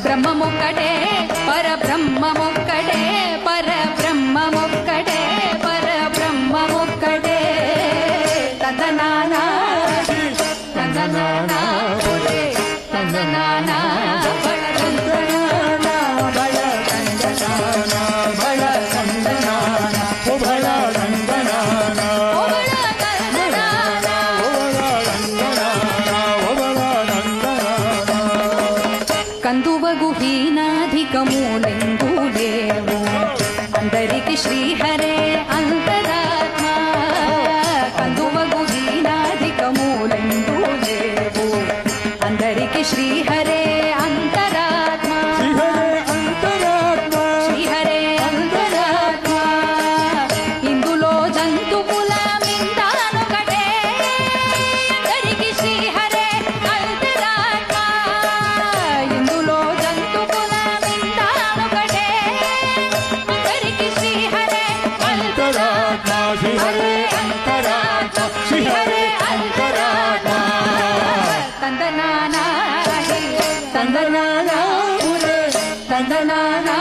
బ్రహ్మమొక్కటే పరబ్రహ్మమొక్కటే పరబ్రహ్మమొక్కటే పరబ్రహ్మమొక్కటే తందనానా తందనానా తందనానా బళ తందనానా బళ తందనానా బళ తందనానా ఓ బళ తందనానా ఓ బళ తందనానా ఓ బళ తందనానా ఓ బళ తందనానా కందువగు హీనాధికమూలెందు లేవు అందరికి శ్రీహరే అంతరాత్మ కందువగు హీనాధికమూలెందు లేవు అందరికి శ్రీహరే అంతరాత్మ శ్రీహరే అంతరాత్మ ఇందులో జంతువుల మిందానొకటే అందరికి శ్రీహరే అంతరాత్మ ఇందులో జంతువుల మిందానొకటే అందరికి శ్రీహరే అంతరాత్మ శ్రీహరే అంతరాత్మ శ్రీహరే అంతరాత్మ తందనానా తందనానా తందనానా